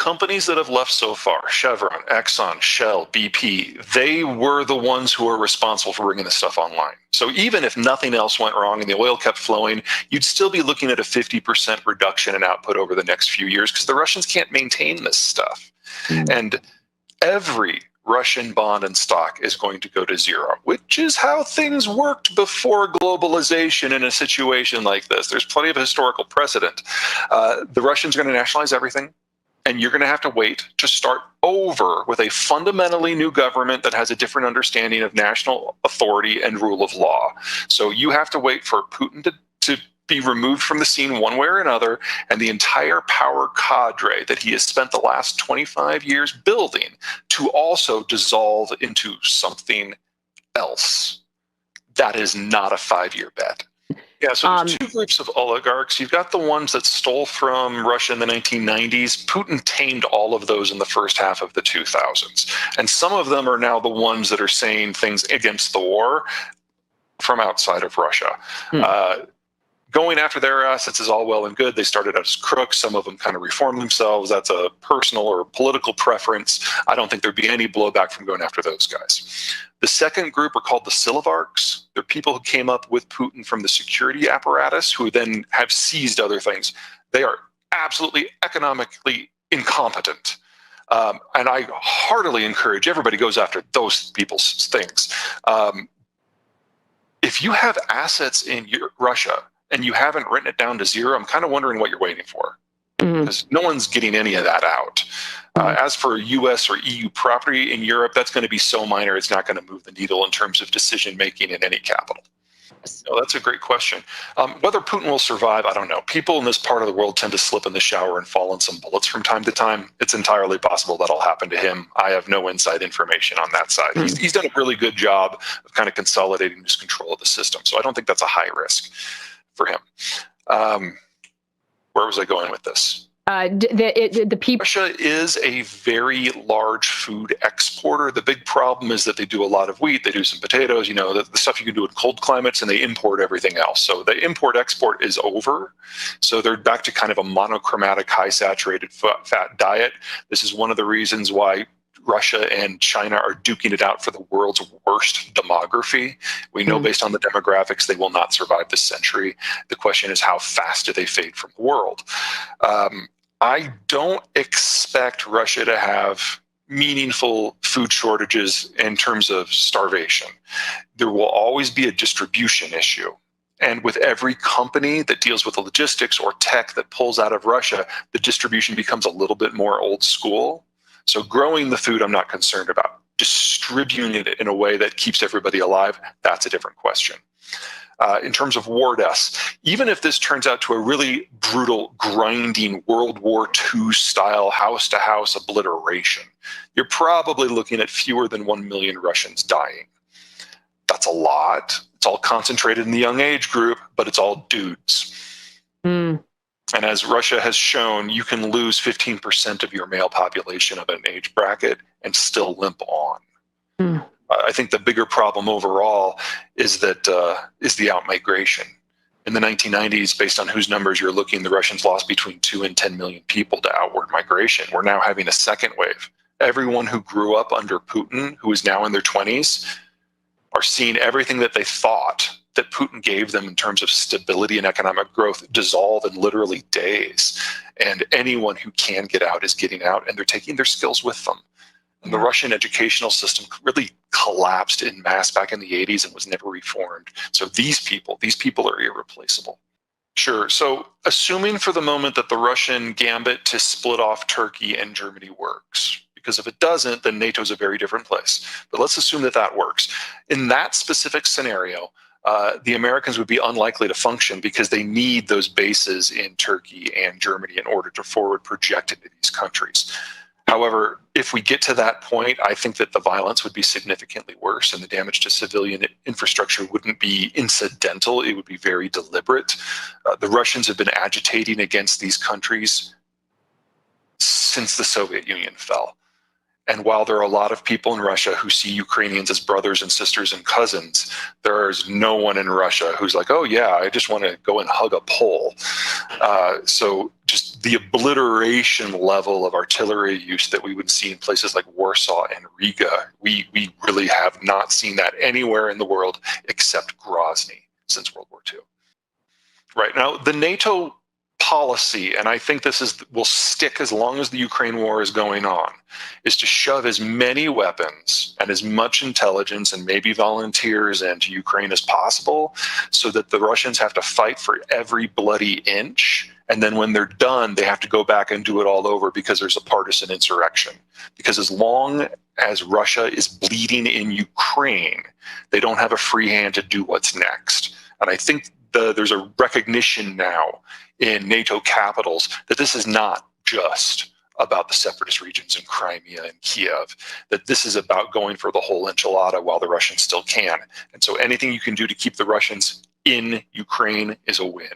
companies that have left so far, Chevron, Exxon, Shell, BP, they were the ones who are responsible for bringing this stuff online. So even if nothing else went wrong and the oil kept flowing, you'd still be looking at a 50% reduction in output over the next few years because the Russians can't maintain this stuff. And every Russian bond and stock is going to go to zero, which is how things worked before globalization in a situation like this. There's plenty of historical precedent. The Russians are going to nationalize everything, and you're going to have to wait to start over with a fundamentally new government that has a different understanding of national authority and rule of law. So you have to wait for Putin to be removed from the scene one way or another, and the entire power cadre that he has spent the last 25 years building to also dissolve into something else. That is not a 5-year bet. Yeah, so there's two groups of oligarchs. You've got the ones that stole from Russia in the 1990s. Putin tamed all of those in the first half of the 2000s. And some of them are now the ones that are saying things against the war from outside of Russia. Going after their assets is all well and good. They started out as crooks. Some of them kind of reformed themselves. That's a personal or political preference. I don't think there'd be any blowback from going after those guys. The second group are called the Silivarks. They're people who came up with Putin from the security apparatus who then have seized other things. They are absolutely economically incompetent. And I heartily encourage everybody goes after those people's things. If you have assets in Russia, and you haven't written it down to zero, I'm kind of wondering what you're waiting for, because no one's getting any of that out. As for US or EU property in Europe, that's going to be so minor, it's not going to move the needle in terms of decision-making in any capital. So that's a great question. Whether Putin will survive, I don't know. People in this part of the world tend to slip in the shower and fall in some bullets from time to time. It's entirely possible that'll happen to him. I have no inside information on that side. He's done a really good job of kind of consolidating his control of the system, so I don't think that's a high risk for him. Where was I going with this? The people. Russia is a very large food exporter. The big problem is that they do a lot of wheat, they do some potatoes, you know, the stuff you can do in cold climates, and they import everything else. So the import-export is over. So they're back to kind of a monochromatic, high-saturated fat diet. This is one of the reasons why Russia and China are duking it out for the world's worst demography. We know based on the demographics, they will not survive this century. The question is, how fast do they fade from the world? I don't expect Russia to have meaningful food shortages in terms of starvation. There will always be a distribution issue. And with every company that deals with the logistics or tech that pulls out of Russia, the distribution becomes a little bit more old school. So growing the food, I'm not concerned about. Distributing it in a way that keeps everybody alive, that's a different question. In terms of war deaths, even if this turns out to a really brutal, grinding World War II style house-to-house obliteration, you're probably looking at fewer than 1 million Russians dying. That's a lot. It's all concentrated in the young age group, but it's all dudes. And as Russia has shown, you can lose 15% of your male population of an age bracket and still limp on. I think the bigger problem overall is that is the outmigration. In the 1990s, based on whose numbers you're looking, the Russians lost between 2 and 10 million people to outward migration. We're now having a second wave. Everyone who grew up under Putin, who is now in their 20s, are seeing everything that they thought that Putin gave them in terms of stability and economic growth dissolve in literally days. And anyone who can get out is getting out, and they're taking their skills with them. And the Russian educational system really collapsed in mass back in the 80s and was never reformed. So these people are irreplaceable. Sure. So assuming for the moment that the Russian gambit to split off Turkey and Germany works, because if it doesn't, then NATO's a very different place. But let's assume that that works. In that specific scenario, the Americans would be unlikely to function because they need those bases in Turkey and Germany in order to forward project into these countries. However, if we get to that point, I think that the violence would be significantly worse and the damage to civilian infrastructure wouldn't be incidental. It would be very deliberate. The Russians have been agitating against these countries since the Soviet Union fell. And while there are a lot of people in Russia who see Ukrainians as brothers and sisters and cousins, there is no one in Russia who's like, oh yeah, I just want to go and hug a Pole. So just the obliteration level of artillery use that we would see in places like Warsaw and Riga, we really have not seen that anywhere in the world except Grozny since World War II. Right now, the NATO policy, and I think will stick as long as the Ukraine war is going on, is to shove as many weapons and as much intelligence and maybe volunteers into Ukraine as possible, so that the Russians have to fight for every bloody inch. And then when they're done, they have to go back and do it all over because there's a partisan insurrection. Because as long as Russia is bleeding in Ukraine, they don't have a free hand to do what's next. And I think there's a recognition now in NATO capitals that this is not just about the separatist regions in Crimea and Kiev, that this is about going for the whole enchilada while the Russians still can. And so anything you can do to keep the Russians in Ukraine is a win.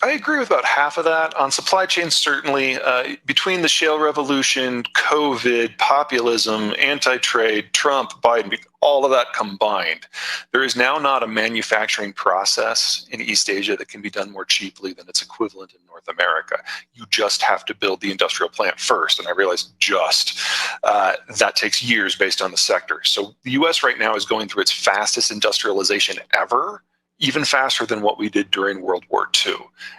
I agree with about half of that. On supply chains, certainly, between the shale revolution, COVID, populism, anti-trade, Trump, Biden, all of that combined, there is now not a manufacturing process in East Asia that can be done more cheaply than its equivalent in North America. You just have to build the industrial plant first. And I realize that takes years based on the sector. So the US right now is going through its fastest industrialization ever, even faster than what we did during World War II.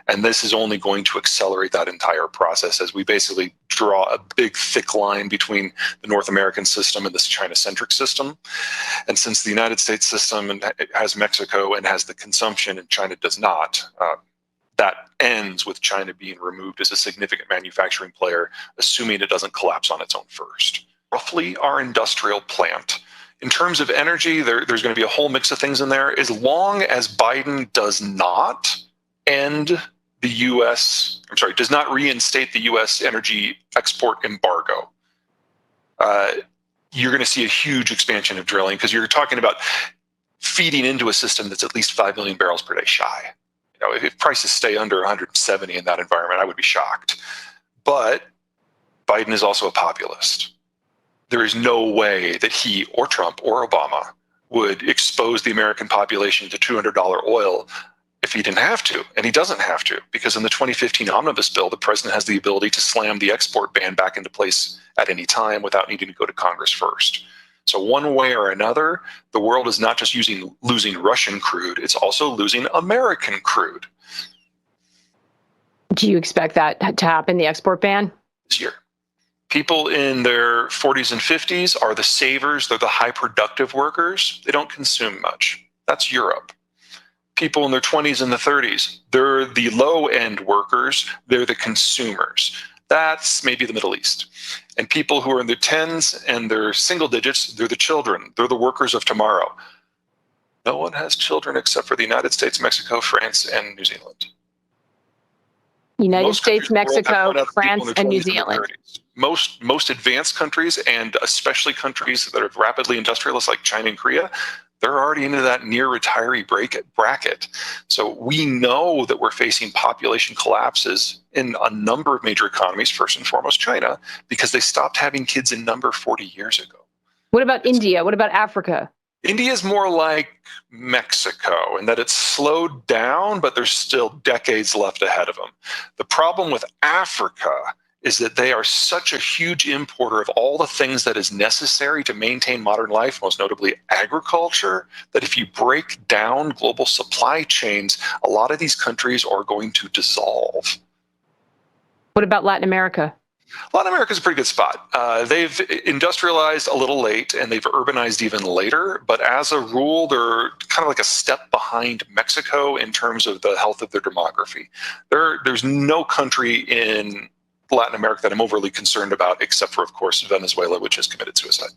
And this is only going to accelerate that entire process as we basically draw a big, thick line between the North American system and this China-centric system. And since the United States system has Mexico and has the consumption and China does not, that ends with China being removed as a significant manufacturing player, assuming it doesn't collapse on its own first. Roughly our industrial plant. In terms of energy, there's going to be a whole mix of things in there. As long as Biden does not does not reinstate the US energy export embargo, you're going to see a huge expansion of drilling, because you're talking about feeding into a system that's at least 5 million barrels per day shy. You know, if prices stay under 170 in that environment, I would be shocked. But Biden is also a populist. There is no way that he or Trump or Obama would expose the American population to $200 oil if he didn't have to. And he doesn't have to, because in the 2015 omnibus bill, the president has the ability to slam the export ban back into place at any time without needing to go to Congress first. So one way or another, the world is not just losing Russian crude, it's also losing American crude. Do you expect that to happen, the export ban? This year. People in their 40s and 50s are the savers. They're the high productive workers. They don't consume much. That's Europe. People in their 20s and the 30s, they're the low end workers. They're the consumers. That's maybe the Middle East. And people who are in their 10s and their single digits, they're the children. They're the workers of tomorrow. No one has children except for the United States, Mexico, France, and New Zealand. United States, Mexico, France, and New Zealand. Most advanced countries, and especially countries that are rapidly industrialized like China and Korea, they're already into that near retiree bracket. So we know that we're facing population collapses in a number of major economies, first and foremost China, because they stopped having kids in number 40 years ago. What about India? What about Africa? India is more like Mexico in that it's slowed down, but there's still decades left ahead of them. The problem with Africa is that they are such a huge importer of all the things that is necessary to maintain modern life, most notably agriculture, that if you break down global supply chains, a lot of these countries are going to dissolve. What about Latin America? Latin America is a pretty good spot. They've industrialized a little late and they've urbanized even later, but as a rule, they're kind of like a step behind Mexico in terms of the health of their demography. There's no country in Latin America that I'm overly concerned about, except for, of course, Venezuela, which has committed suicide.